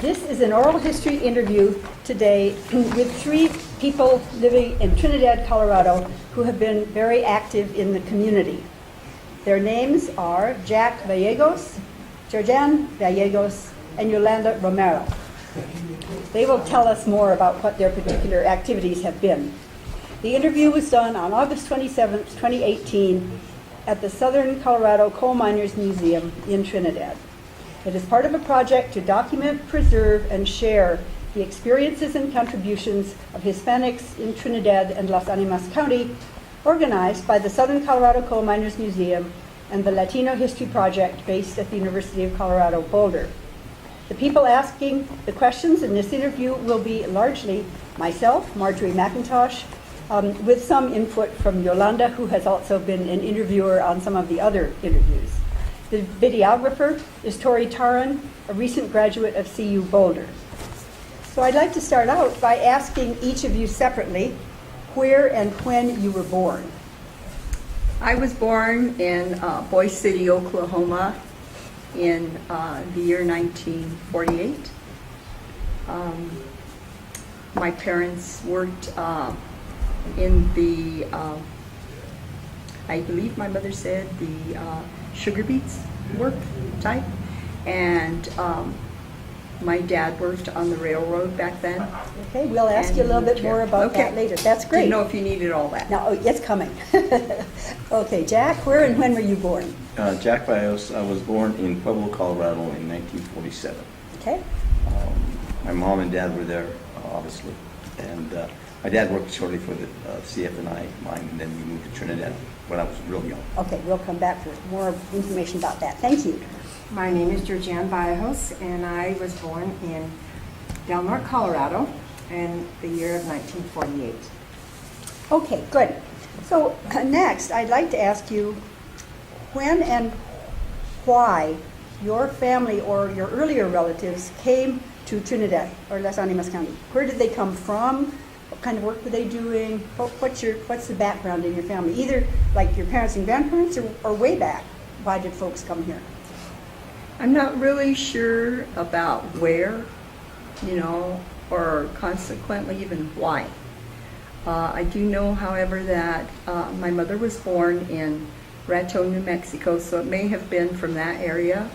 This is an oral history interview today with three people living in Trinidad, Colorado, who have been very active in the community. Their names are Jack Vallejos, Georganne Vallejos, and Yolanda Romero. They will tell us more about what their particular activities have been. The interview was done on August 27, 2018, at the Southern Colorado Coal Miners Museum in Trinidad. It is part of a project to document, preserve, and share the experiences and contributions of Hispanics in Trinidad and Las Animas County, organized by the Southern Colorado Coal Miners Museum and the Latino History Project based at the University of Colorado, Boulder. The people asking the questions in this interview will be largely myself, Marjorie McIntosh, with some input from Yolanda, who has also been an interviewer on some of the other interviews. The videographer is Tori Taran, a recent graduate of CU Boulder. So I'd like to start out by asking each of you separately where and when you were born. I was born in Boise City, Oklahoma in the year 1948. My parents worked in the, I believe my mother said, the sugar beets work type, and my dad worked on the railroad back then. Okay, we'll ask you a little bit more about that later. That's great. Didn't know if you needed all that. Now, it's coming. Okay, Jack, where and when were you born? Jack Vallejos. I was born in Pueblo, Colorado in 1947. Okay. My mom and dad were there, obviously, and my dad worked shortly for the CF&I mine, and then we moved to Trinidad when I was real young. Okay, we'll come back for more information about that. Thank you. My name is Georganne Vallejos, and I was born in Del Norte, Colorado, in the year of 1948. Okay, good. So next, I'd like to ask you when and why your family or your earlier relatives came to Trinidad or Las Animas County. Where did they come from? What kind of work were they doing? What's the background in your family? Either like your parents and grandparents or way back. Why did folks come here? I'm not really sure about where, or consequently even why. I do know, however, that my mother was born in Rancho, New Mexico, so it may have been from that area.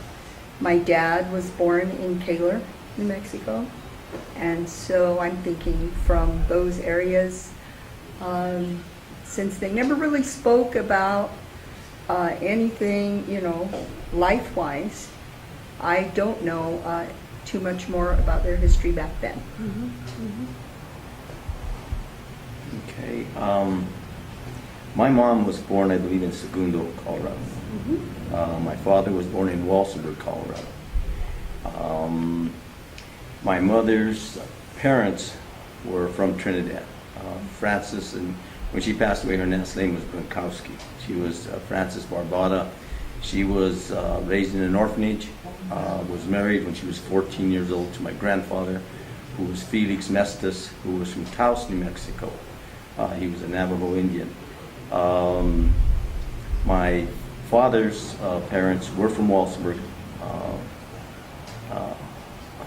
My dad was born in Taylor, New Mexico, and so I'm thinking from those areas, since they never really spoke about anything, life-wise, I don't know too much more about their history back then. Okay. My mom was born, I believe, in Segundo, Colorado. My father was born in Walsenburg, Colorado. My mother's parents were from Trinidad. Frances, and when she passed away, her last name was Gronkowski. She was Frances Barbada. She was raised in an orphanage, was married when she was 14 years old to my grandfather, who was Felix Mestis, who was from Taos, New Mexico. He was a Navajo Indian. My father's parents were from Walsenburg.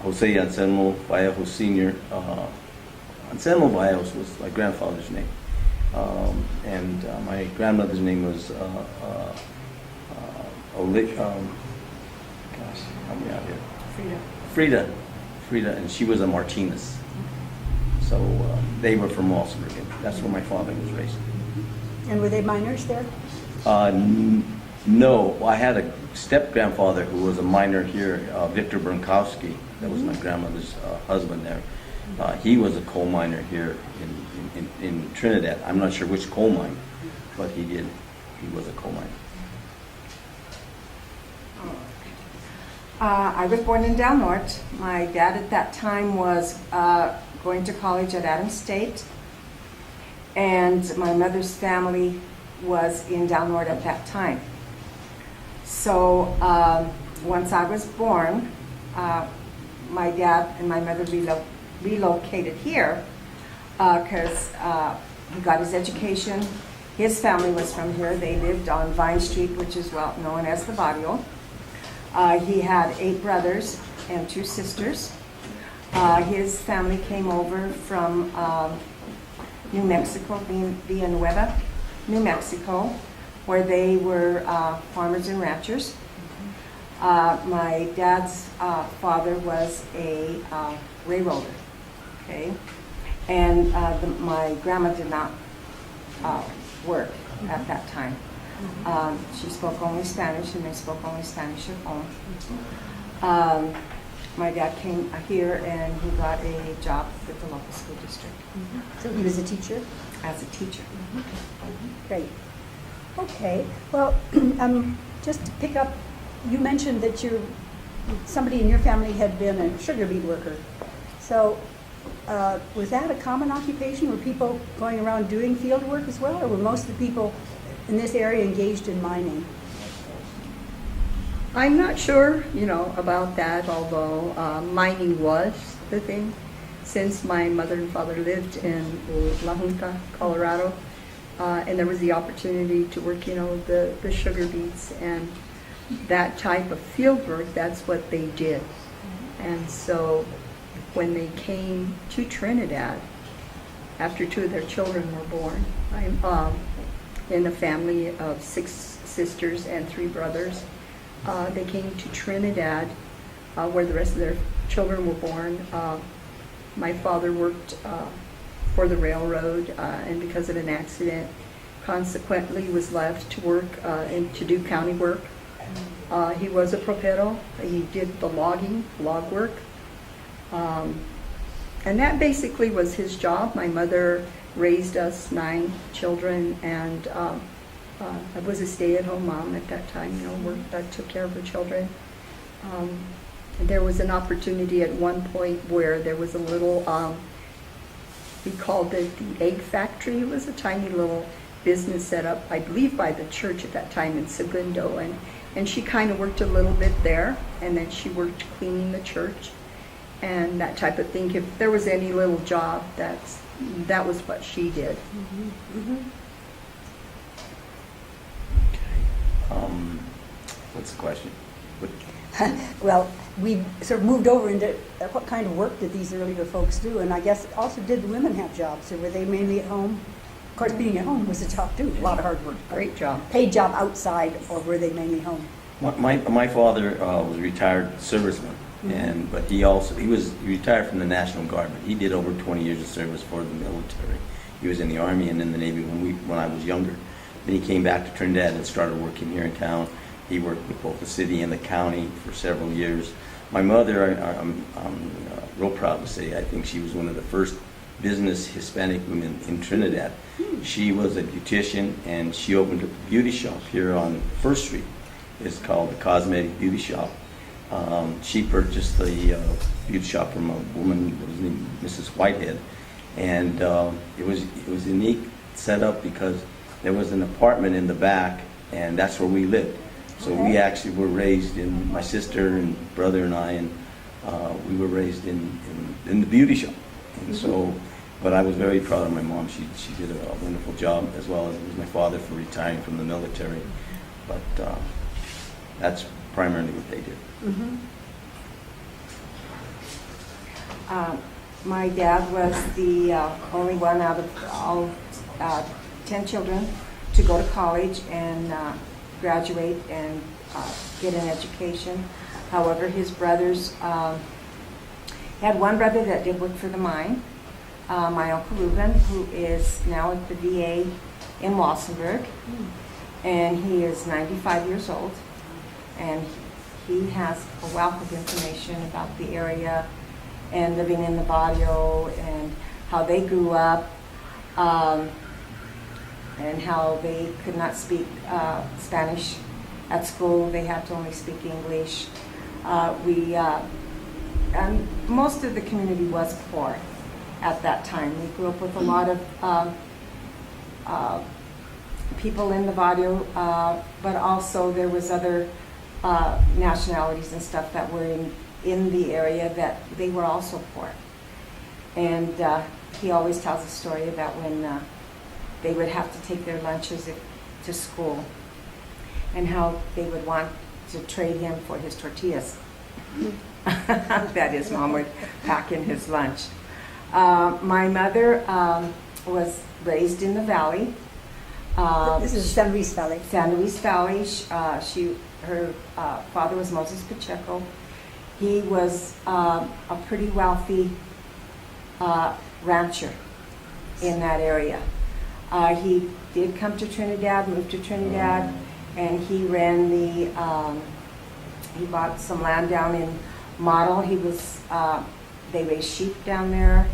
Jose Anselmo Vallejos Sr. Anselmo Vallejos was my grandfather's name. And my grandmother's name was help me out here. Frida, and she was a Martinez. So they were from Walsenburg. That's where my father was raised. And were they miners there? No, I had a step-grandfather who was a miner here, Victor Gronkowski. That was my grandmother's husband there. He was a coal miner here in Trinidad. I'm not sure which coal mine, but he was a coal miner. I was born in Del Norte. My dad at that time was going to college at Adams State, and my mother's family was in Del Norte at that time. So once I was born, my dad and my mother relocated here because he got his education. His family was from here. They lived on Vine Street, which is well known as the Barrio. He had 8 brothers and 2 sisters. His family came over from New Mexico, Villanueva, New Mexico, where they were farmers and ranchers. My dad's father was a railroader, okay? And my grandma did not work at that time. She spoke only Spanish, and they spoke only Spanish at home. My dad came here and he got a job with the local school district So he was a teacher? as a teacher. Great. Okay, well, just to pick up, you mentioned that somebody in your family had been a sugar beet worker. So was that a common occupation? Were people going around doing field work as well, or were most of the people in this area engaged in mining? I'm not sure, about that, although mining was the thing. Since my mother and father lived in La Junta, Colorado, and there was the opportunity to work, the sugar beets and that type of field work, that's what they did. And so when they came to Trinidad, after 2 of their children were born, I'm in a family of 6 sisters and 3 brothers. They came to Trinidad, where the rest of their children were born. My father worked for the railroad, and because of an accident, consequently was left to work and to do county work. He was a propero. He did the log work. And that basically was his job. My mother raised us 9 children, and I was a stay-at-home mom at that time, took care of her children. There was an opportunity at one point where there was a little, we called it the egg factory. It was a tiny little business set up, I believe, by the church at that time in Segundo. And she kind of worked a little bit there, and then she worked cleaning the church and that type of thing. If there was any little job, that was what she did. What's the question? Well, we sort of moved over into what kind of work did these earlier folks do? And I guess also, did the women have jobs, or were they mainly at home? Of course, being at home was a job too, a lot of hard work. Great job. Paid job outside, or were they mainly home? My father was a retired serviceman, but he retired from the National Guard, but he did over 20 years of service for the military. He was in the Army and in the Navy when I was younger. Then he came back to Trinidad and started working here in town. He worked with both the city and the county for several years. My mother, I'm real proud to say, I think she was one of the first business Hispanic women in Trinidad. She was a beautician, and she opened a beauty shop here on First Street. It's called the Cosmetic Beauty Shop. She purchased the beauty shop from a woman that was named Mrs. Whitehead, and it was a unique setup because there was an apartment in the back, and that's where we lived. So we actually were raised in, my sister and brother and I, and we were raised in the beauty shop. And so, but I was very proud of my mom. She did a wonderful job, as well as my father for retiring from the military. But that's primarily what they did. My dad was the only one out of all 10 children to go to college and graduate and get an education. However, his brothers, had one brother that did work for the mine, my Uncle Reuben, who is now at the VA in Walsenburg, and he is 95 years old, and he has a wealth of information about the area and living in the barrio and how they grew up, and how they could not speak Spanish at school. They had to only speak English. And most of the community was poor at that time. We grew up with a lot of people in the barrio, but also there was other nationalities and stuff that were in the area that they were also poor. And he always tells a story about when they would have to take their lunches to school and how they would want to trade him for his tortillas That is, Mom would pack in his lunch. My mother was raised in the valley. This is San Luis Valley. San Luis Valley. Her father was Moses Pacheco. He was a pretty wealthy rancher in that area. He did come to Trinidad, moved to Trinidad, and he ran he bought some land down in Model. They raised sheep down there.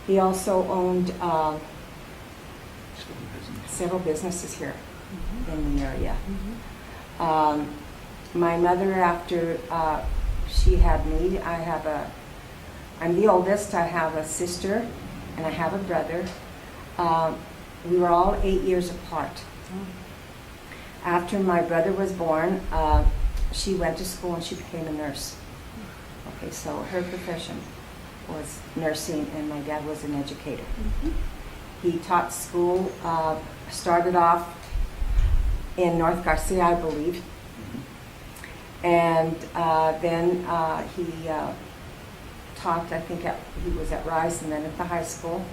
He also owned several businesses here in the area. My mother, after she had me, I'm the oldest. I have a sister and I have a brother. We were all 8 years apart. After my brother was born, she went to school and she became a nurse. Okay, so her profession was nursing, and my dad was an educator. He taught school, started off in North Garcia, I believe, and then he taught, I think, he was at Rice, and then at the high school.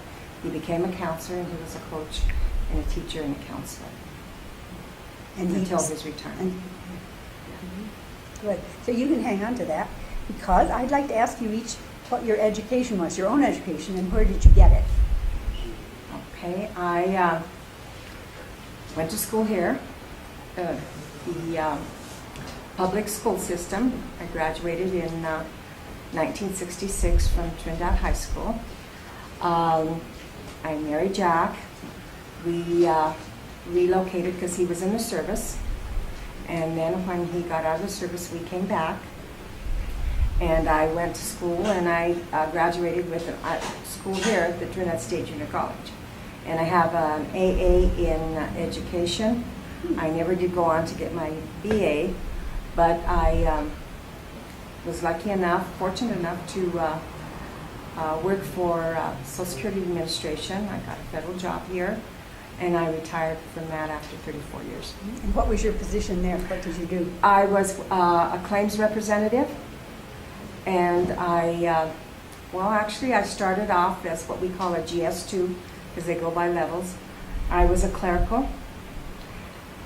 He became a counselor, and he was a coach and a teacher and a counselor until his retirement. Good. So you can hang on to that, because I'd like to ask you each what your education was, your own education, and where did you get it? Okay, I went to school here, the public school system. I graduated in 1966 from Trinidad High School. I married Jack. We relocated because he was in the service. And then when he got out of the service, we came back. And I went to school, and I graduated with a school here at the Trinidad State Junior College. And I have an AA in education. I never did go on to get my BA, but I was lucky enough, fortunate enough to work for Social Security Administration. I got a federal job here, and I retired from that after 34 years. And what was your position there? What did you do? I was a claims representative, and I started off as what we call a GS2, because they go by levels. I was a clerical,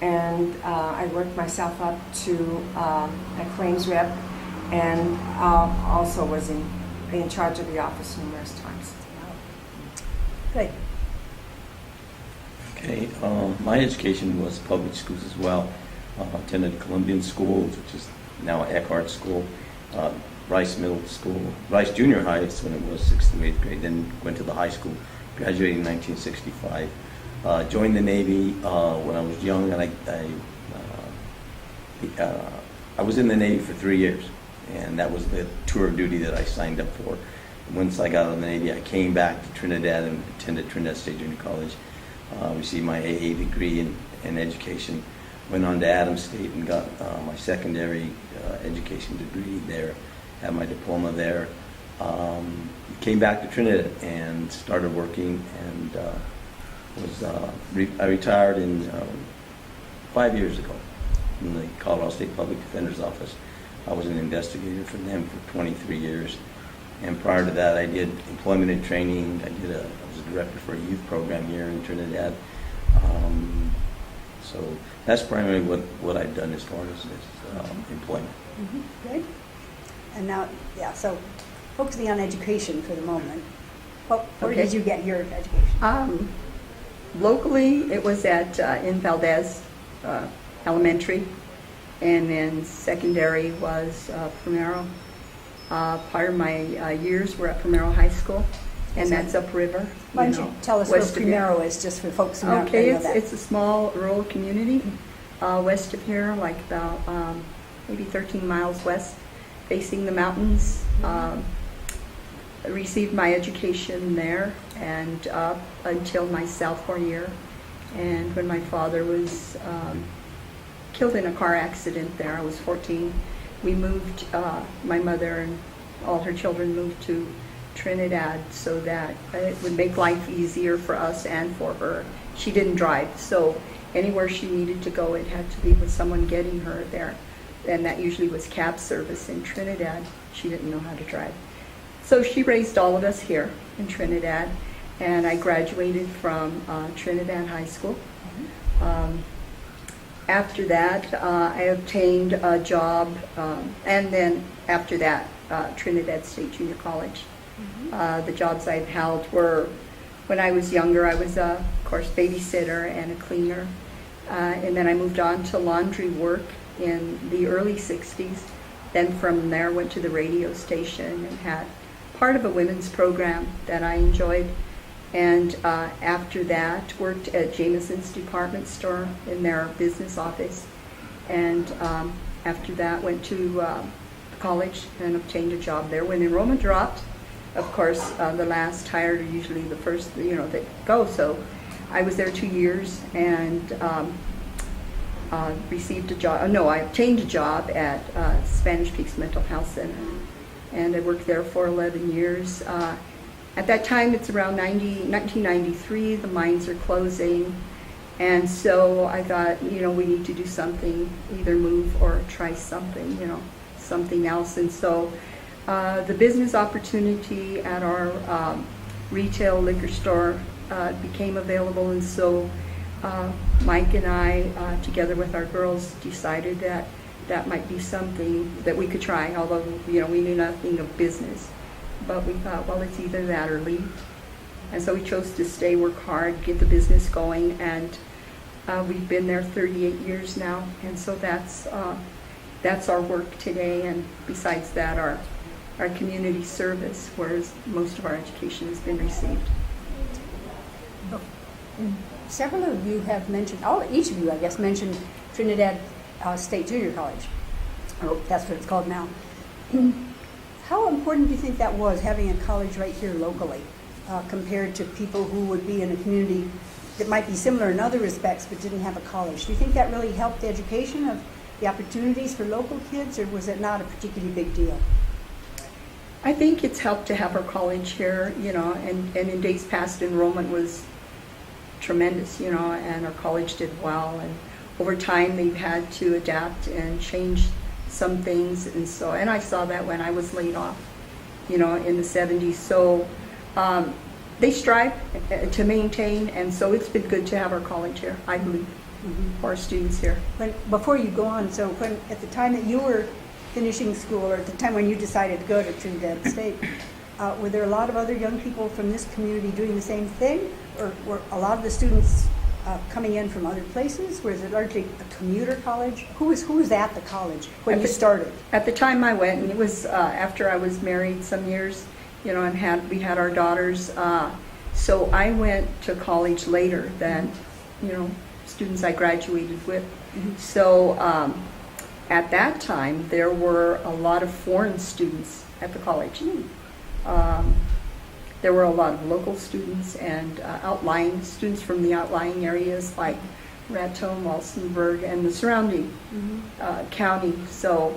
and I worked myself up to a claims rep, and also was in charge of the office numerous times. Good. Okay, my education was public schools as well. Attended Columbian Schools, which is now Eckhart School, Rice Middle School, Rice Junior High when it was 6th to 8th grade, then went to the high school, graduated in 1965. Joined the Navy when I was young, and I was in the Navy for 3 years, and that was the tour of duty that I signed up for. Once I got out of the Navy, I came back to Trinidad and attended Trinidad State Junior College, received my AA degree in education, went on to Adams State and got my secondary education degree there, had my diploma there. Came back to Trinidad and started working, and I retired in 5 years ago from the Colorado State Public Defender's Office. I was an investigator for them for 23 years. And prior to that, I did employment and training. I was a director for a youth program here in Trinidad. So that's primarily what I've done as far as employment. Good. And now, so focusing on education for the moment. Where did you get your education? Locally, it was in Valdez Elementary, and then secondary was Romero. Part of my years were at Romero High School, and that's upriver. Why don't you tell us where west of here. Romero is, just for folks who don't Okay, know that. it's a small rural community west of here, like about maybe 13 miles west, facing the mountains. I received my education there and up until my sophomore year. And when my father was killed in a car accident there, I was 14. We moved, my mother and all her children moved to Trinidad so that it would make life easier for us and for her. She didn't drive, so anywhere she needed to go, it had to be with someone getting her there. and that usually was cab service in Trinidad. She didn't know how to drive. So she raised all of us here in Trinidad, and I graduated from Trinidad High School. After that, I obtained a job, and then after that, Trinidad State Junior College. The jobs I've held were, when I was younger, I was, of course, babysitter and a cleaner. And then I moved on to laundry work in the early 60s. Then from there, went to the radio station and had part of a women's program that I enjoyed. And after that, worked at Jameson's department store in their business office. And after that, went to college and obtained a job there. When enrollment dropped, of course, the last hired are usually the first, that go. So I was there 2 years and received a job. No, I obtained a job at Spanish Peaks Mental Health Center, and I worked there for 11 years. At that time, it's around 1993, the mines are closing, and so I thought, we need to do something, either move or try something, something else. And so the business opportunity at our retail liquor store became available, and so Mike and I, together with our girls, decided that that might be something that we could try, although we knew nothing of business. But we thought, well, it's either that or leave. And so we chose to stay, work hard, get the business going, and we've been there 38 years now. And so that's our work today. And besides that, our community service, whereas most of our education has been received. Several of you have mentioned, each of you, I guess, mentioned Trinidad State Junior College. Oh, that's what it's called now. How important do you think that was, having a college right here locally, compared to people who would be in a community that might be similar in other respects but didn't have a college? Do you think that really helped the education of the opportunities for local kids, or was it not a particularly big deal? I think it's helped to have our college here, and in days past, enrollment was tremendous, and our college did well. And over time, they've had to adapt and change some things, and I saw that when I was laid off, in the 70s. So they strive to maintain, and so it's been good to have our college here, I believe, for our students here. Before you go on, so at the time that you were finishing school, or at the time when you decided to go to Trinidad State, were there a lot of other young people from this community doing the same thing, or were a lot of the students coming in from other places? Was it largely a commuter college? Who was at the college when you started? At the time I went, and it was after I was married some years, and we had our daughters. So I went to college later than, students I graduated with. So at that time, there were a lot of foreign students at the college. There were a lot of local students and outlying students from the outlying areas like Raton, Walsenburg, and the surrounding county. So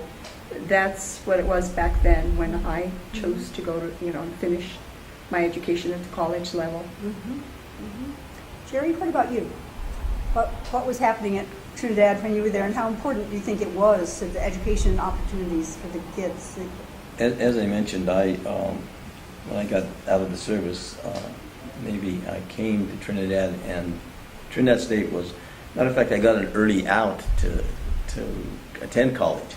that's what it was back then when I chose to go to, finish my education at the college level. Jerry, what about you? What was happening at Trinidad when you were there, and how important do you think it was to the education opportunities for the kids? As I mentioned, when I got out of the service, maybe I came to Trinidad, and Trinidad State was, matter of fact, I got an early out to attend college.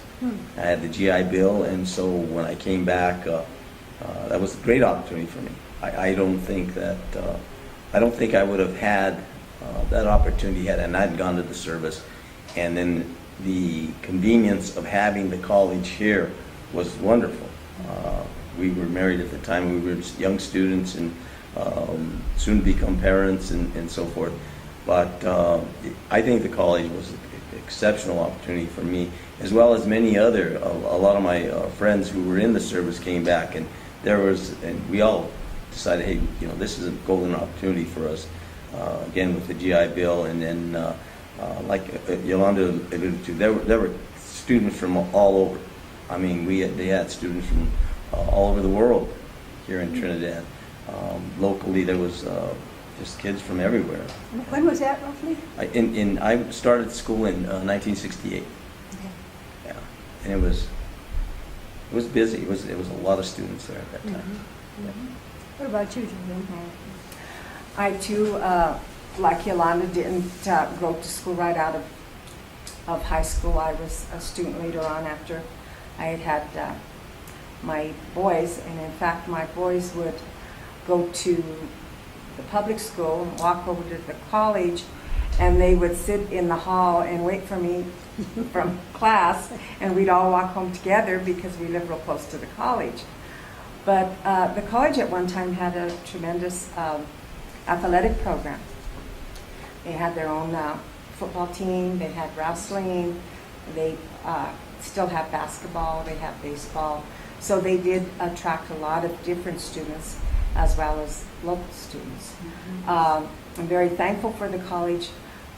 I had the GI Bill, and so when I came back, that was a great opportunity for me. I don't think I would have had that opportunity had I not gone to the service. And then the convenience of having the college here was wonderful. We were married at the time. We were young students and soon become parents and so forth. But I think the college was an exceptional opportunity for me, as well as many other. A lot of my friends who were in the service came back, and we all decided, hey, this is a golden opportunity for us. Again, with the GI Bill, and then like Yolanda alluded to, there were students from all over. I mean, they had students from all over the world here in Trinidad. Locally, there was just kids from everywhere. When was that roughly? I started school in 1968. Okay. Yeah. and it was busy. It was a lot of students there at that time. What about you, Georganne? I too, like Yolanda, didn't go to school right out of high school. I was a student later on after I had my boys, and in fact my boys would go to the public school and walk over to the college, and they would sit in the hall and wait for me from class, and we'd all walk home together because we lived real close to the college. But the college at one time had a tremendous athletic program. They had their own football team, they had wrestling, they still have basketball, they have baseball. So they did attract a lot of different students as well as local students. I'm very thankful for the college.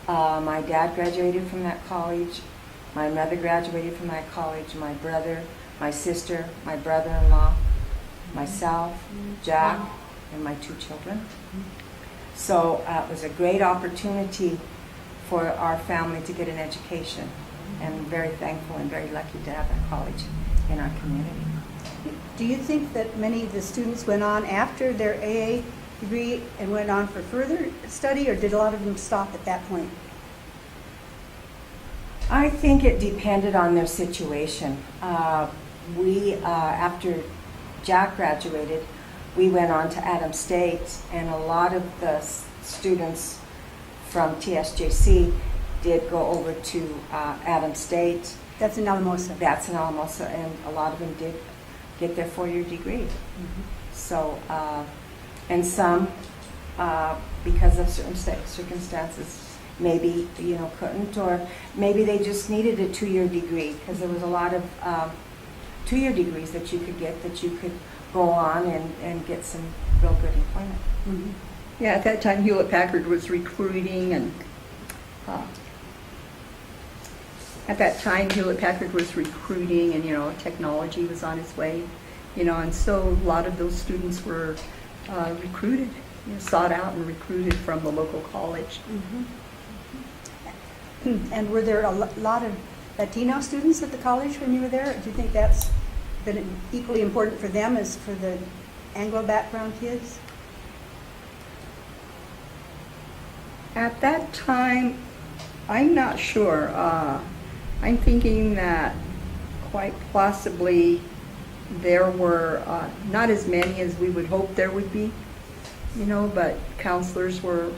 My dad graduated from that college. My mother graduated from that college. My brother, my sister, my brother-in-law, myself, Jack, and my 2 children. So it was a great opportunity for our family to get an education, and I'm very thankful and very lucky to have that college in our community. Do you think that many of the students went on after their AA degree and went on for further study, or did a lot of them stop at that point? I think it depended on their situation. After Jack graduated, we went on to Adams State, and a lot of the students from TSJC did go over to Adams State. That's in Alamosa. That's in Alamosa, and a lot of them did get their 4-year degree. So, and some, because of certain circumstances, maybe couldn't, or maybe they just needed a 2-year degree, because there was a lot of 2-year degrees that you could get, that you could go on and get some real good employment. Yeah, at that time Hewlett-Packard was recruiting, and technology was on its way, and so a lot of those students were recruited, sought out and recruited from the local college. And were there a lot of Latino students at the college when you were there? Do you think that's been equally important for them as for the Anglo background kids? At that time, I'm not sure. I'm thinking that quite possibly there were not as many as we would hope there would be, but counselors were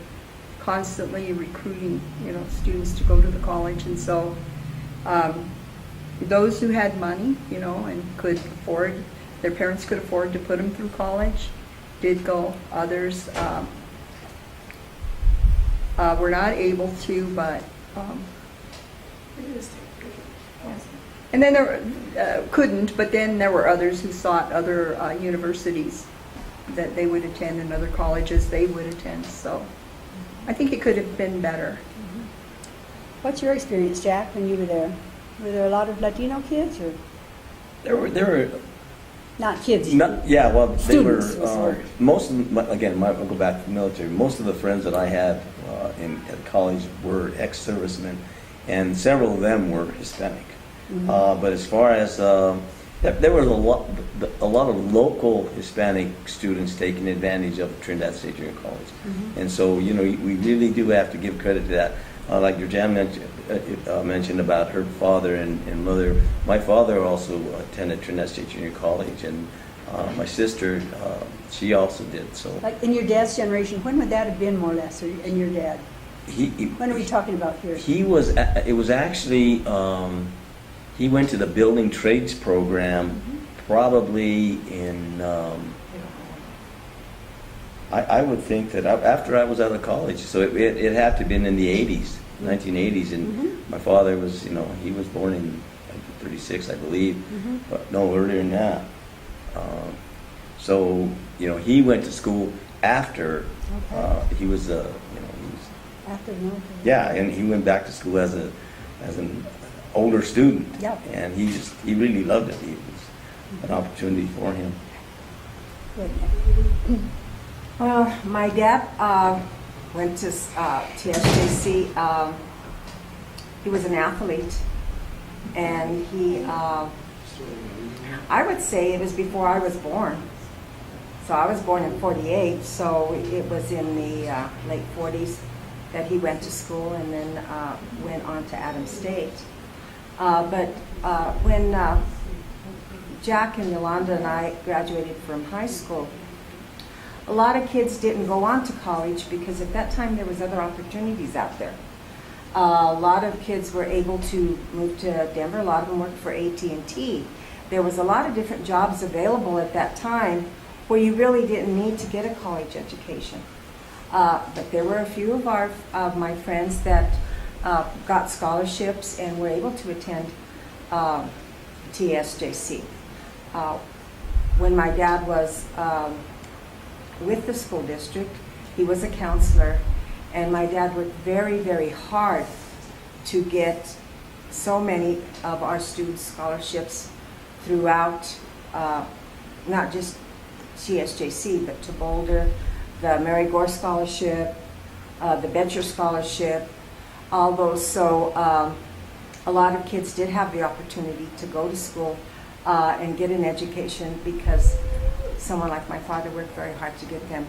constantly recruiting, students to go to the college. And so those who had money, and could afford, their parents could afford to put them through college, did go. Others were not able to, but and then there couldn't, but then there were others who sought other universities that they would attend, and other colleges they would attend. So I think it could have been better. What's your experience, Jack, when you were there? Were there a lot of Latino kids, or There were not kids? Not, yeah, well, they Students, were, most of them, again, I'll go back to the military, most of the friends that I had at college were ex-servicemen, and several of them were Hispanic. But as far as, there was a lot of local Hispanic students taking advantage of Trinidad State Junior College. And so, we really do have to give credit to that. Like Georganne mentioned about her father and mother. My father also attended Trinidad State Junior College, and my sister, she also did. So, Like in your dad's generation, when would that have been, more or less, or in your dad? When are we talking about here? It was actually, he went to the building trades program probably in, I would think that after I was out of college, so it had to have been in the 80s, 1980s, and my father was, he was born in 36, I believe, but no, earlier than that. So, he went to school after, he was, After the military? yeah, and he went back to school as an older student. Yeah. And he really loved it. It was an opportunity for him. Good. Well, my dad went to TSJC. He was an athlete, And he, I would say it was before I was born. So I was born in 48, so it was in the late 40s that he went to school and then went on to Adams State. But when Jack and Yolanda and I graduated from high school, a lot of kids didn't go on to college because at that time there was other opportunities out there. A lot of kids were able to move to Denver. A lot of them worked for AT&T. There was a lot of different jobs available at that time where you really didn't need to get a college education. But there were a few of my friends that got scholarships and were able to attend TSJC. When my dad was with the school district, he was a counselor, and my dad worked very, very hard to get so many of our students scholarships throughout, not just CSJC, but to Boulder, the Mary Gore Scholarship, the Betcher Scholarship, all those. So a lot of kids did have the opportunity to go to school and get an education because someone like my father worked very hard to get them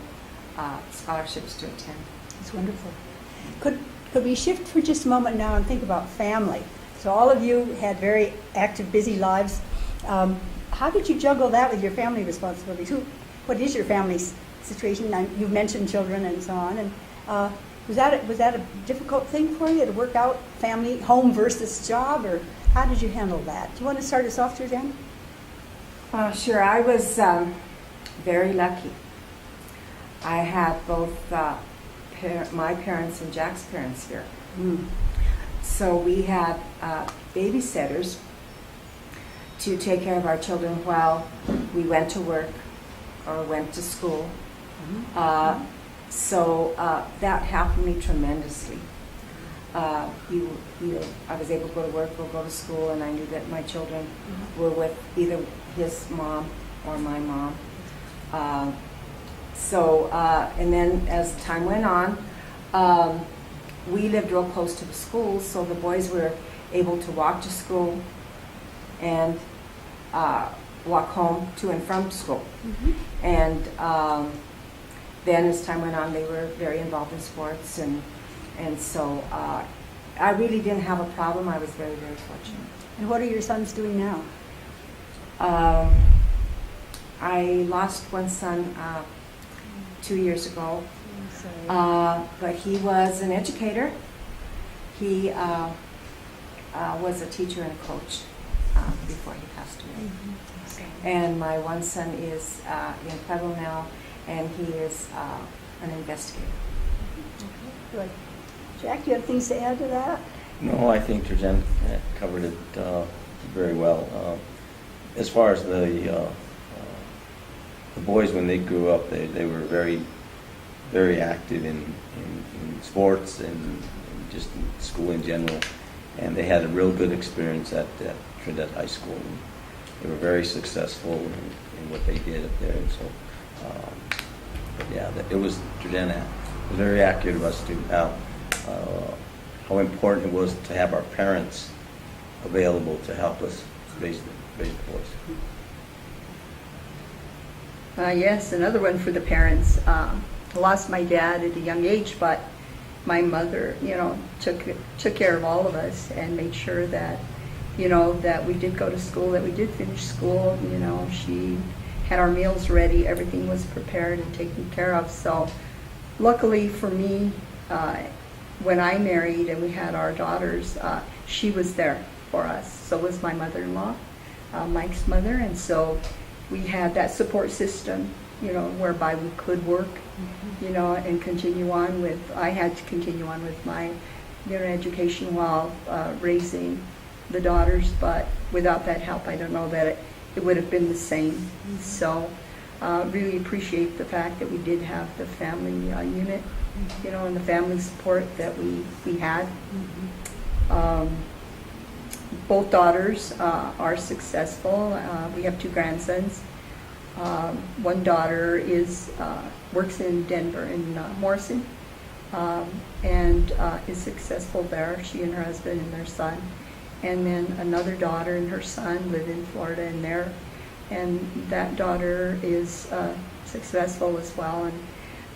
scholarships to attend. It's wonderful. Could we shift for just a moment now and think about family? So all of you had very active, busy lives. How did you juggle that with your family responsibilities? What is your family situation? Now, you mentioned children and so on. And was that a difficult thing for you to work out family, home versus job, or how did you handle that? Do you want to start us off, Georganne? Sure. I was very lucky. I had both my parents and Jack's parents here. So we had babysitters to take care of our children while we went to work or went to school. So that helped me tremendously. I was able to go to work or go to school, and I knew that my children were with either his mom or my mom. And then as time went on, we lived real close to the schools, so the boys were able to walk to school and walk home to and from school. And then as time went on, they were very involved in sports, and so I really didn't have a problem. I was very, very fortunate. And what are your sons doing now? I lost one son 2 years ago, but he was an educator. He was a teacher and a coach before he passed away. And my one son is in Pueblo now, and he is an investigator. Good. Jack, do you have things to add to that? No, I think Georganne covered it very well. As far as the boys, when they grew up, they were very, very active in sports and just in school in general. And they had a real good experience at Trinidad High School. And they were very successful in what they did up there. And so, it was, Georganne was very accurate of us to how important it was to have our parents available to help us raise the boys. Yes, another one for the parents. I lost my dad at a young age, but my mother, took care of all of us and made sure that, that we did go to school, that we did finish school. She had our meals ready, everything was prepared and taken care of. So luckily for me, when I married and we had our daughters, she was there for us. So was my mother-in-law, Mike's mother, and so we had that support system, whereby we could work, and continue on with, I had to continue on with my, education while raising the daughters, but without that help, I don't know that it would have been the same. So really appreciate the fact that we did have the family unit, and the family support that we had. Both daughters are successful. We have 2 grandsons. One daughter works in Denver, in Morrison, and is successful there, she and her husband and their son. and then another daughter and her son live in Florida, and that daughter is successful as well and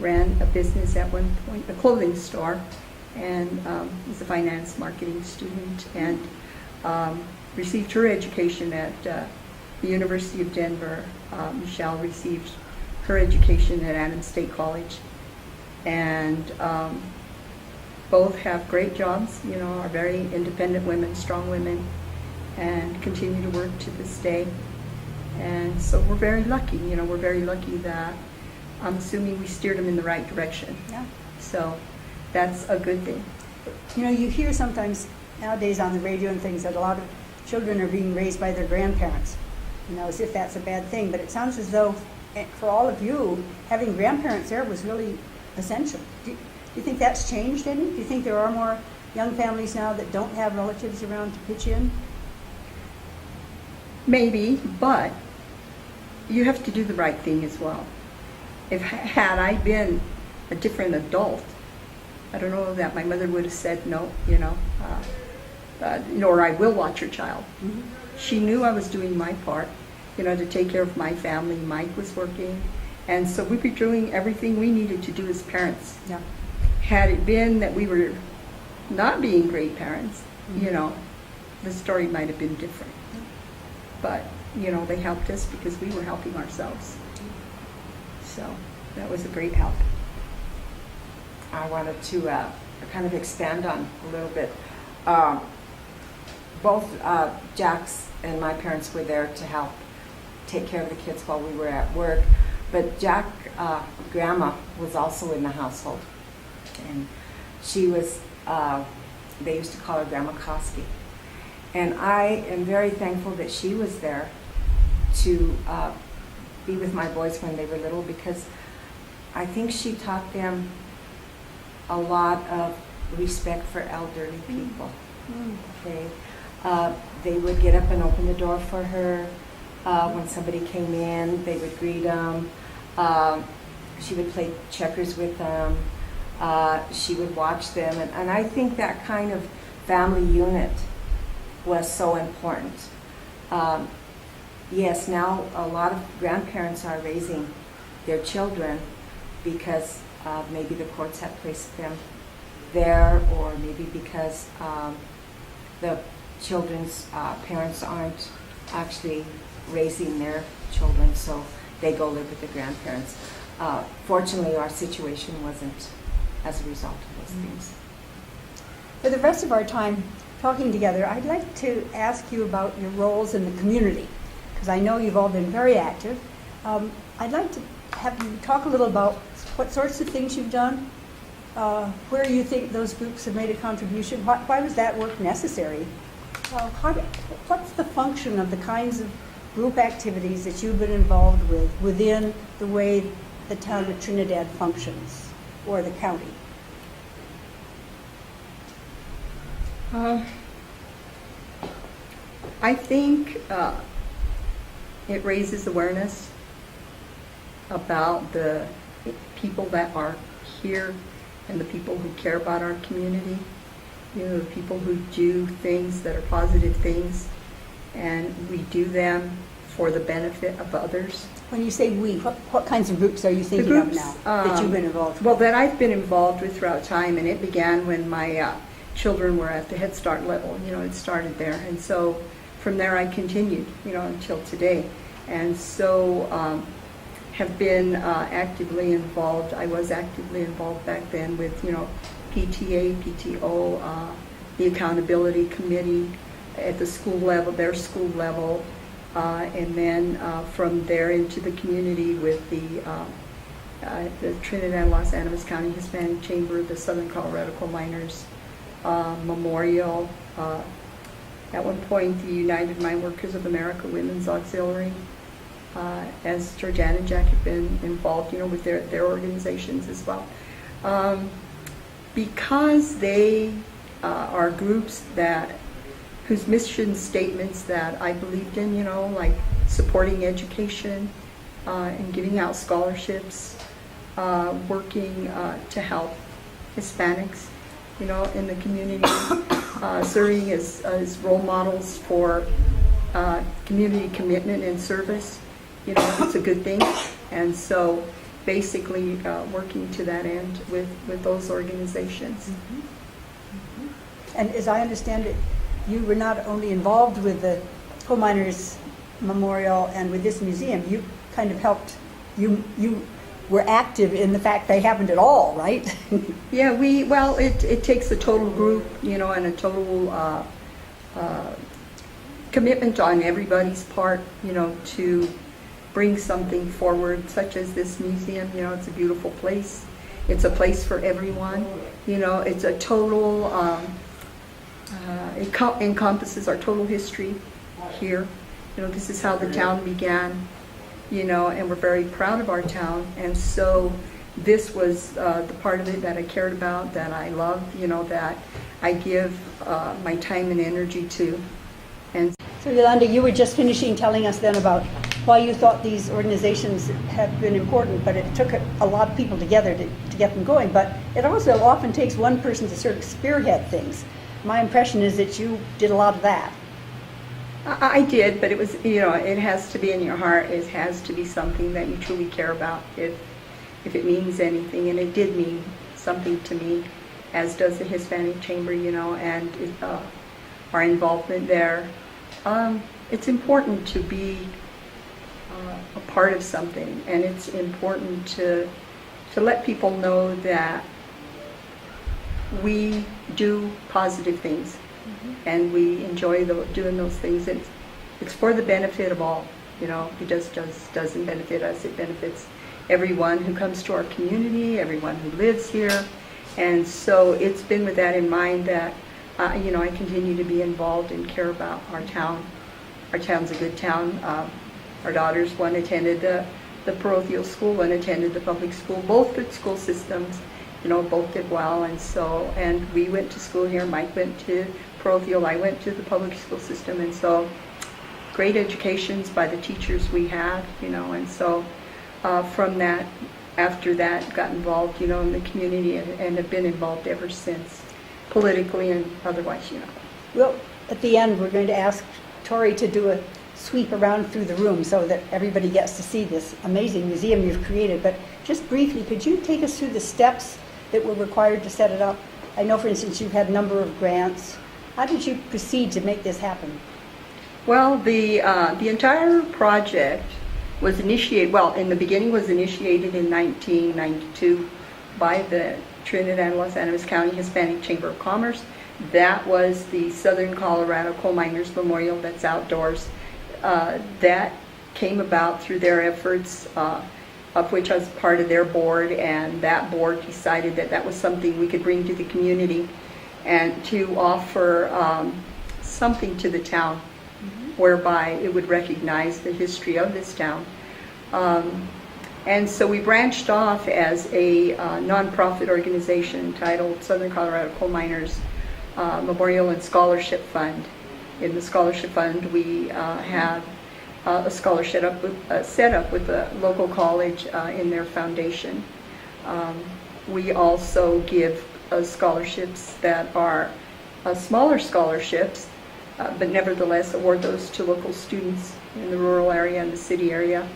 ran a business at one point, a clothing store, and is a finance marketing student, and received her education at the University of Denver. Michelle received her education at Adams State College, and both have great jobs, are very independent women, strong women, and continue to work to this day. And so we're very lucky, we're very lucky that I'm assuming we steered them in the right direction. Yeah. So that's a good thing. You hear sometimes nowadays on the radio and things that a lot of children are being raised by their grandparents, as if that's a bad thing. But it sounds as though for all of you, having grandparents there was really essential. Do you think that's changed any? Do you think there are more young families now that don't have relatives around to pitch in? Maybe, but you have to do the right thing as well. Had I been a different adult, I don't know that my mother would have said no, or I will watch your child. Mm-hmm. She knew I was doing my part, to take care of my family. Mike was working, and so we were doing everything we needed to do as parents. Yeah. Had it been that we were not being great parents, Mm-hmm. The story might have been different. But, they helped us because we were helping ourselves. So that was a great help. I wanted to kind of expand on a little bit. Both Jack's and my parents were there to help take care of the kids while we were at work. But grandma was also in the household. And she was, they used to call her Grandma Koski. And I am very thankful that she was there to be with my boys when they were little, because I think she taught them a lot of respect for elderly people. Okay, they would get up and open the door for her when somebody came in. They would greet them. She would play checkers with them. She would watch them, and I think that kind of family unit was so important. Yes, now a lot of grandparents are raising their children because maybe the courts have placed them there, or maybe because the children's parents aren't actually raising their children, so they go live with the grandparents. Fortunately, our situation wasn't as a result of those things. For the rest of our time talking together, I'd like to ask you about your roles in the community, because I know you've all been very active. I'd like to have you talk a little about what sorts of things you've done, where you think those groups have made a contribution. Why was that work necessary? What's the function of the kinds of group activities that you've been involved with within the way the town of Trinidad functions, or the county? I think it raises awareness about the people that are here and the people who care about our community, the people who do things that are positive things, and we do them for the benefit of others. When you say we, what kinds of groups are you thinking of now that you've been involved with? Well, that I've been involved with throughout time, and it began when my children were at the Head Start level. It started there, and so from there I continued, until today, and so have been actively involved. I was actively involved back then with, PTA, PTO, the accountability committee at the school level, their school level, and then from there into the community with the Trinidad-Las Animas County Hispanic Chamber, the Southern Colorado Coal Miners Memorial, at one point the United Mine Workers of America Women's Auxiliary, as Georganne and Jack have been involved, with their organizations as well. Because they are groups whose mission statements that I believed in, like supporting education and giving out scholarships, working to help Hispanics, in the community, serving as role models for community commitment and service. You know, it's a good thing. And so basically working to that end with those organizations. And as I understand it, you were not only involved with the Coal Miners Memorial and with this museum, you kind of helped, you were active in the fact they happened at all, right? Yeah, it takes a total group, you know, and a total commitment on everybody's part, you know, to bring something forward, such as this museum. You know, it's a beautiful place. It's a place for everyone. You know, it's a total, it encompasses our total history here. You know, this is how the town began, you know, and we're very proud of our town. And so this was the part of it that I cared about, that I loved, you know, that I give my time and energy to. And So Yolanda, you were just finishing telling us then about why you thought these organizations have been important, but it took a lot of people together to get them going. But it also often takes one person to sort of spearhead things. My impression is that you did a lot of that. I did, but it was, you know, it has to be in your heart. It has to be something that you truly care about, if it means anything. And it did mean something to me, as does the Hispanic Chamber, you know, and our involvement there. It's important to be a part of something, and it's important to let people know that we do positive things, and we enjoy doing those things. It's for the benefit of all, you know. It just doesn't benefit us. It benefits everyone who comes to our community, everyone who lives here. And so it's been with that in mind that you know, I continue to be involved and care about our town. Our town's a good town. Our daughters, one attended the parochial school, one attended the public school, both good school systems, you know, both did well. And we went to school here. Mike went to parochial, I went to the public school system. And so great educations by the teachers we had, you know. And so from that, after that, got involved, you know, in the community, and have been involved ever since, politically and otherwise, you know. Well, at the end, we're going to ask Tori to do a sweep around through the room so that everybody gets to see this amazing museum you've created. But just briefly, could you take us through the steps that were required to set it up? I know, for instance, you've had a number of grants. How did you proceed to make this happen? Well, the entire project was initiated, well, in the beginning was initiated in 1992 by the Trinidad-Las County Hispanic Chamber of Commerce. That was the Southern Colorado Coal Miners Memorial that's outdoors. That came about through their efforts, of which I was part of their board, and that board decided that that was something we could bring to the community and to offer something to the town, whereby it would recognize the history of this town. And so we branched off as a nonprofit organization titled Southern Colorado Coal Miners Memorial and Scholarship Fund. In the scholarship fund, we have a scholarship set up with a local college in their foundation. We also give scholarships that are smaller scholarships, but nevertheless award those to local students in the rural area and the city area.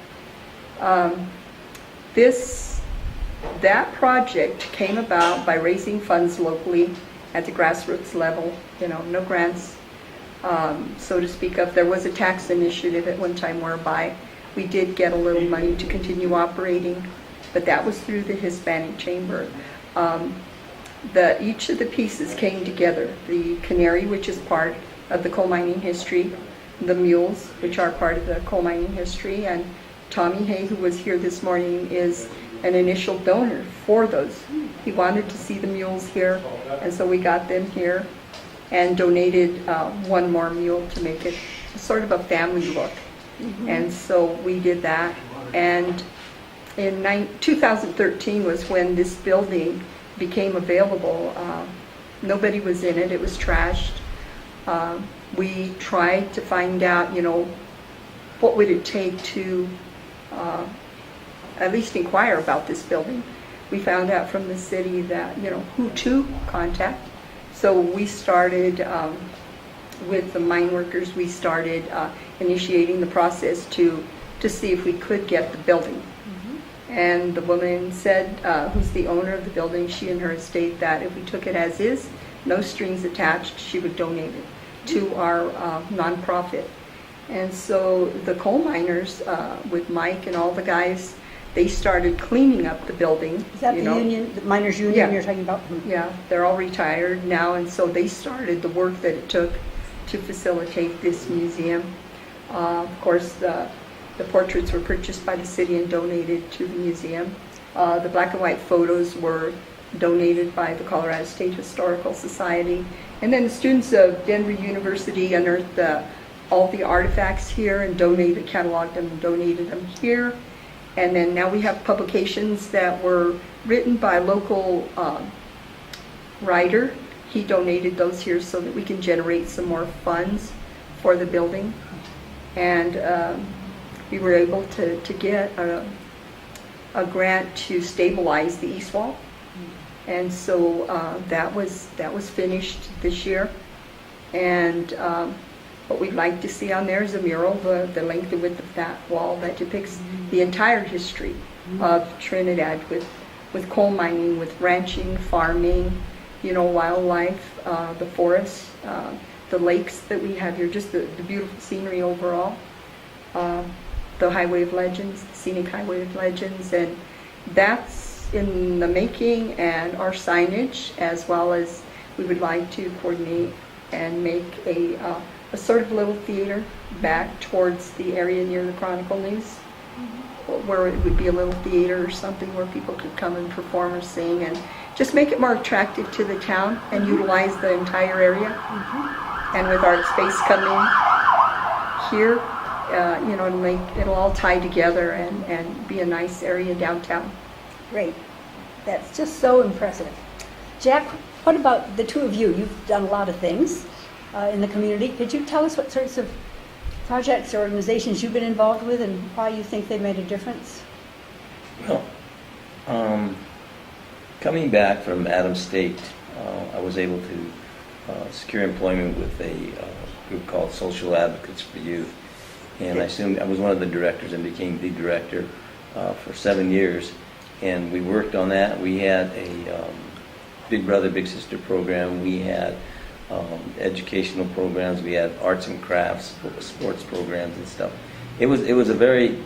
That project came about by raising funds locally at the grassroots level, you know, no grants, so to speak of. There was a tax initiative at one time whereby we did get a little money to continue operating, but that was through the Hispanic Chamber. Each of the pieces came together. The canary, which is part of the coal mining history, the mules, which are part of the coal mining history, and Tommy Hay, who was here this morning, is an initial donor for those. He wanted to see the mules here, and so we got them here and donated one more mule to make it sort of a family look. And so we did that. And in 2013 was when this building became available. Nobody was in it. It was trashed. We tried to find out, you know, what would it take to at least inquire about this building. We found out from the city that, you know, who to contact. So we started with the mine workers. We started initiating the process to see if we could get the building. And the woman said, who's the owner of the building, she and her estate, that if we took it as is, no strings attached, she would donate it to our nonprofit. And so the coal miners, with Mike and all the guys, they started cleaning up the building. Is that the union, the miners' union Yeah. you're talking about? Yeah, they're all retired now, and so they started the work that it took to facilitate this museum. Of course, the portraits were purchased by the city and donated to the museum. The black and white photos were donated by the Colorado State Historical Society. And then the students of Denver University unearthed all the artifacts here and cataloged them and donated them here. And then now we have publications that were written by a local writer. He donated those here so that we can generate some more funds for the building. And we were able to get a grant to stabilize the east wall. And so that was finished this year. And what we'd like to see on there is a mural, the length and width of that wall that depicts the entire history of Trinidad with coal mining, with ranching, farming, wildlife, the forests, the lakes that we have here, just the beautiful scenery overall, the Highway of Legends, the scenic Highway of Legends, and that's in the making, and our signage, as well as we would like to coordinate and make a sort of little theater back towards the area near the Chronicle News, where it would be a little theater or something where people could come and perform or sing, and just make it more attractive to the town and utilize the entire area. And with art space coming here, it'll all tie together and be a nice area downtown. Great. That's just so impressive. Jack, what about the two of you? You've done a lot of things in the community. Could you tell us what sorts of projects or organizations you've been involved with and why you think they made a difference? Well, coming back from Adams State, I was able to secure employment with a group called Social Advocates for Youth. And I was one of the directors and became the director for 7 years. And we worked on that. We had a Big Brother, Big Sister program. We had educational programs. We had arts and crafts, sports programs and stuff. It was a very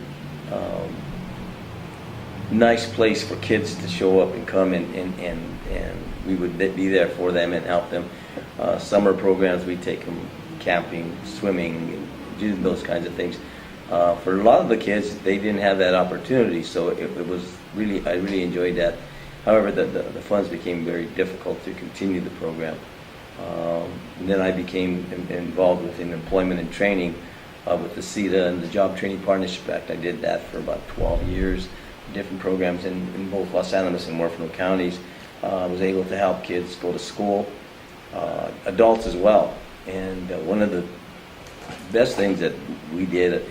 nice place for kids to show up and come and we would be there for them and help them. Summer programs, we'd take them camping, swimming, and do those kinds of things. For a lot of the kids, they didn't have that opportunity, so it was really, I really enjoyed that. However, the funds became very difficult to continue the program. And then I became involved with employment and training with the CETA and the Job Training Partnership Act. I did that for about 12 years, different programs in both Los Alamos and Morfino counties. I was able to help kids go to school, adults as well. And one of the best things that we did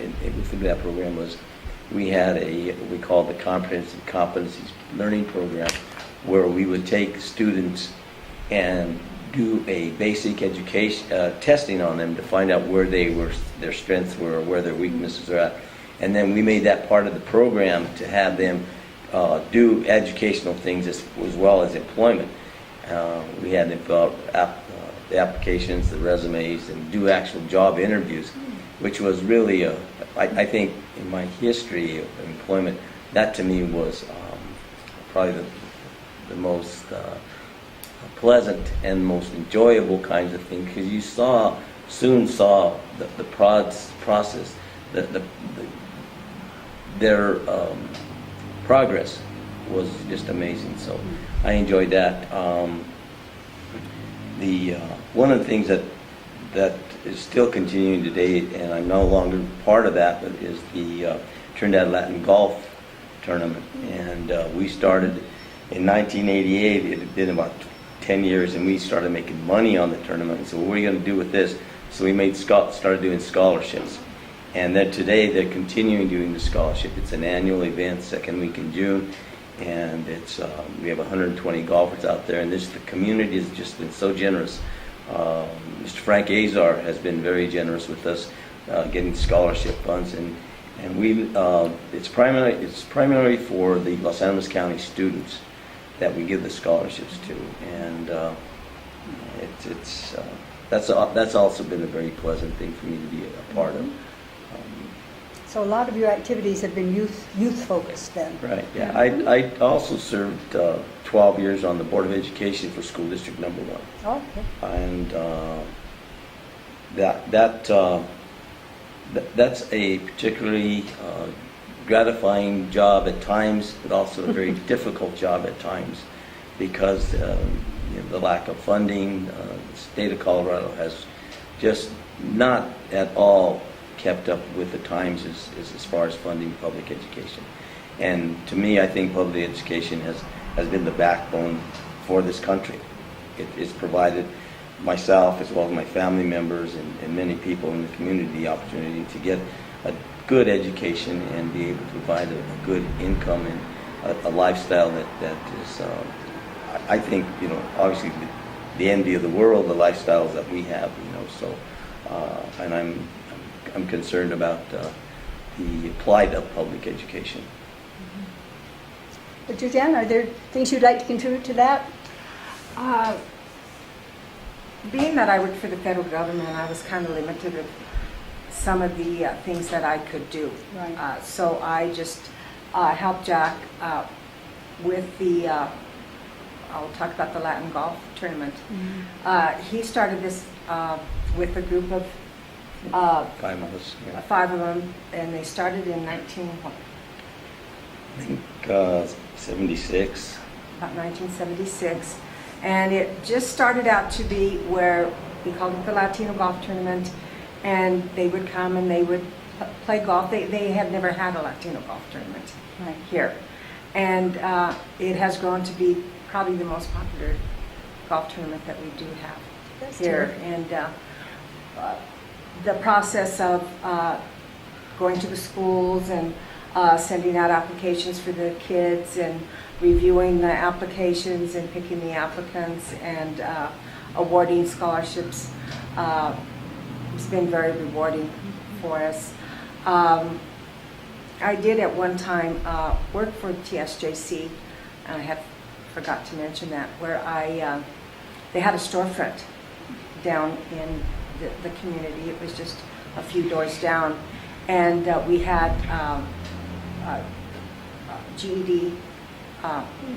through that program was we had what we called the Comprehensive Competencies Learning Program, where we would take students and do a basic education testing on them to find out where their strengths were, or where their weaknesses are at. And then we made that part of the program to have them do educational things as well as employment. We had them fill out the applications, the resumes, and do actual job interviews, which was really, I think, in my history of employment, that to me was probably the most pleasant and most enjoyable kinds of thing, because you soon saw the process, their progress was just amazing. So I enjoyed that. One of the things that is still continuing today, and I'm no longer part of that, but is the Trinidad Latin Golf Tournament. And we started in 1988. It had been about 10 years, and we started making money on the tournament. So what are you going to do with this? So we started doing scholarships. And then today they're continuing doing the scholarship. It's an annual event, second week in June. and we have 120 golfers out there, and the community has just been so generous. Mr. Frank Azar has been very generous with us, getting scholarship funds, and it's primarily for the Los Angeles County students that we give the scholarships to, and that's also been a very pleasant thing for me to be a part of. So a lot of your activities have been youth focused then. Right. Yeah. I also served 12 years on the Board of Education for School District Number 1. Oh, okay. And that's a particularly gratifying job at times, but also a very difficult job at times, because the lack of funding. The state of Colorado has just not at all kept up with the times as far as funding public education. And to me, I think public education has been the backbone for this country. It's provided myself as well as my family members and many people in the community the opportunity to get a good education and be able to provide a good income and a lifestyle that is, I think, obviously the envy of the world, the lifestyles that we have, so, and I'm concerned about the plight of public education. But Georganne, are there things you'd like to contribute to that? Being that I worked for the federal government, I was kind of limited with some of the things that I could do. Right. So I just helped Jack with the, I'll talk about the Latin golf tournament. Mm-hmm. He started this with a group of 5 of us. Yeah. 5 of them, and they started in I think 76. about 1976. And it just started out to be where we called it the Latino Golf Tournament, and they would come and they would play golf. They had never had a Latino golf tournament here. And it has grown to be probably the most popular golf tournament that we do have That's here. terrific. And the process of going to the schools and sending out applications for the kids and reviewing the applications and picking the applicants and awarding scholarships. It's been very rewarding for us. I did at one time work for TSJC, and I have forgot to mention that, where they had a storefront down in the community. It was just a few doors down, and we had GED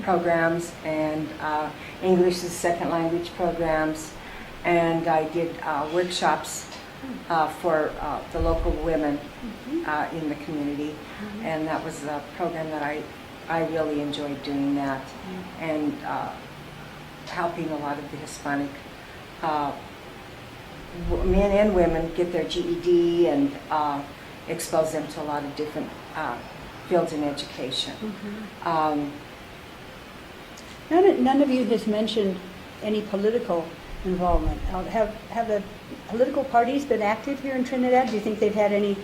programs and English as a second language programs, and I did workshops for the local women in the community, and that was a program that I really enjoyed doing that, and helping a lot of the Hispanic men and women get their GED and expose them to a lot of different fields in education. None of you has mentioned any political involvement. Have the political parties been active here in Trinidad? Do you think they've had any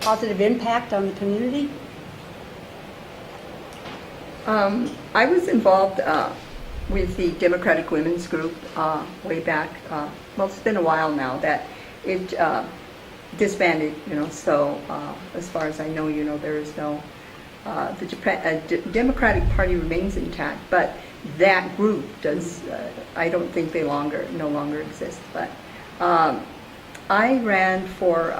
positive impact on the community? I was involved with the Democratic Women's Group way back. Well, it's been a while now that it disbanded, so as far as I know, there is no, the Democratic Party remains intact, but that group does, I don't think they no longer exist. But I ran for,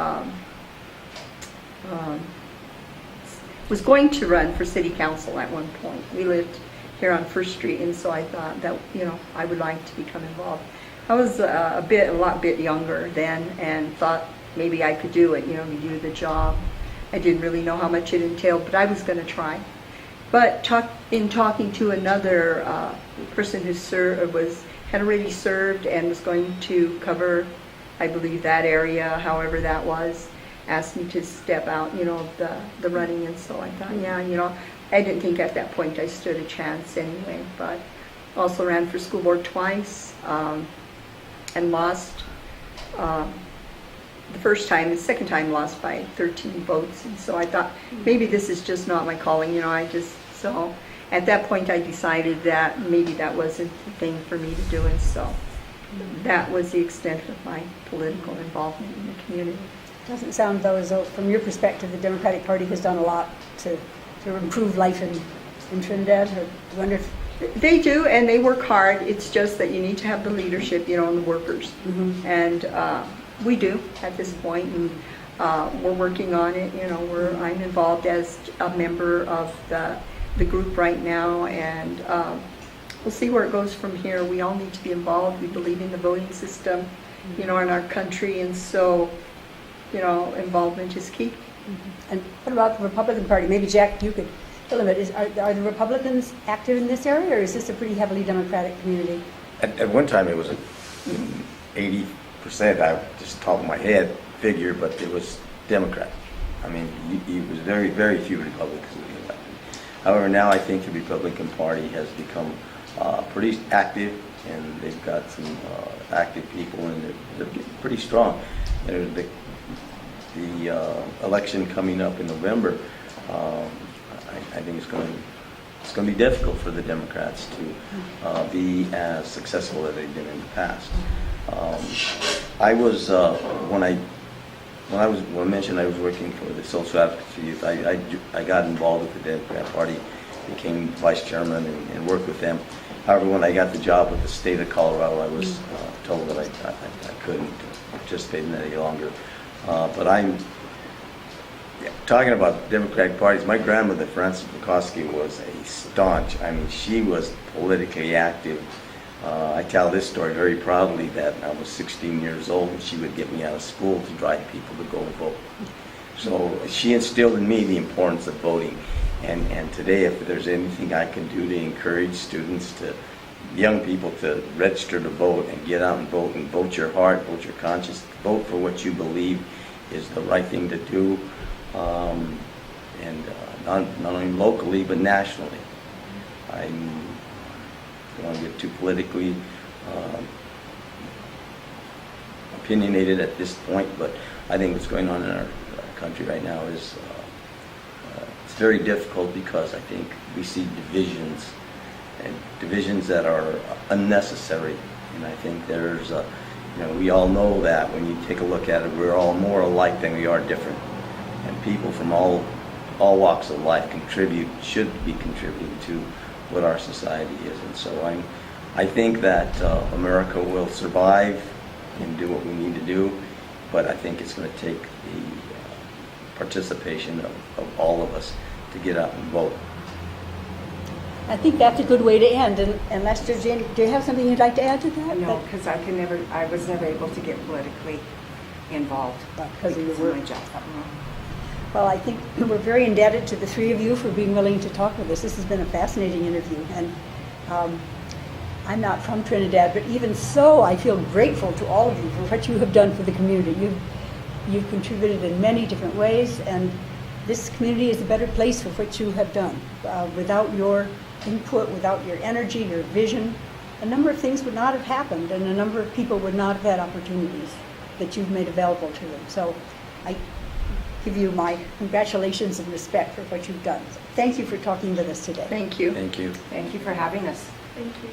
was going to run for city council at one point. We lived here on First Street, and so I thought that, I would like to become involved. I was a lot younger then, and thought maybe I could do it, to do the job. I didn't really know how much it entailed, but I was going to try. But in talking to another person who had already served and was going to cover, I believe, that area, however that was, asked me to step out, the running, and so I thought, I didn't think at that point I stood a chance anyway, but also ran for school board twice and lost the first time. The second time lost by 13 votes, and so I thought maybe this is just not my calling, at that point, I decided that maybe that wasn't the thing for me to do, and so that was the extent of my political involvement in the community. Doesn't sound though as though, from your perspective, the Democratic Party has done a lot to improve life in Trinidad. Or I wonder if They do, and they work hard. It's just that you need to have the leadership, and the workers. And we do at this point, and we're working on it. I'm involved as a member of the group right now, and we'll see where it goes from here. We all need to be involved. We believe in the voting system, in our country, and so, involvement is key. And what about the Republican Party? Maybe Jack, you could fill in it. Are the Republicans active in this area, or is this a pretty heavily Democratic community? At one time, it was 80%, I just top of my head figure, but it was Democrat. I mean, it was very, very few Republicans who were elected. However, now I think the Republican Party has become pretty active, and they've got some active people, and they're getting pretty strong. The election coming up in November, I think it's going to be difficult for the Democrats to be as successful as they've been in the past. I was when I mentioned I was working for the social advocacy youth, I got involved with the Democrat Party, became vice chairman, and worked with them. However, when I got the job with the state of Colorado, I was told that I couldn't participate in that any longer. But I'm talking about Democratic parties. My grandmother, Frances Bukowski, was a staunch. I mean, she was politically active. I tell this story very proudly that I was 16 years old and she would get me out of school to drive people to go and vote. So she instilled in me the importance of voting. And today, if there's anything I can do to encourage students, young people to register to vote and get out and vote your heart, vote your conscience, vote for what you believe is the right thing to do, and not only locally but nationally. I don't want to get too politically opinionated at this point, but I think what's going on in our country right now is it's very difficult because I think we see divisions that are unnecessary, and I think there's we all know that when you take a look at it, we're all more alike than we are different, and people from all walks of life should be contributing to what our society is. And so I think that America will survive and do what we need to do, but I think it's going to take the participation of all of us to get out and vote. I think that's a good way to end. And unless Georganne, do you have something you'd like to add to that? No, because I was never able to get politically involved Because of your work. my job. Well, I think we're very indebted to the three of you for being willing to talk with us. This has been a fascinating interview, and I'm not from Trinidad, but even so, I feel grateful to all of you for what you have done for the community. You've contributed in many different ways, and this community is a better place for what you have done. Without your input, without your energy, your vision, a number of things would not have happened, and a number of people would not have had opportunities that you've made available to them. So I give you my congratulations and respect for what you've done. So thank you for talking with us today. Thank you. Thank you. Thank you for having us. Thank you.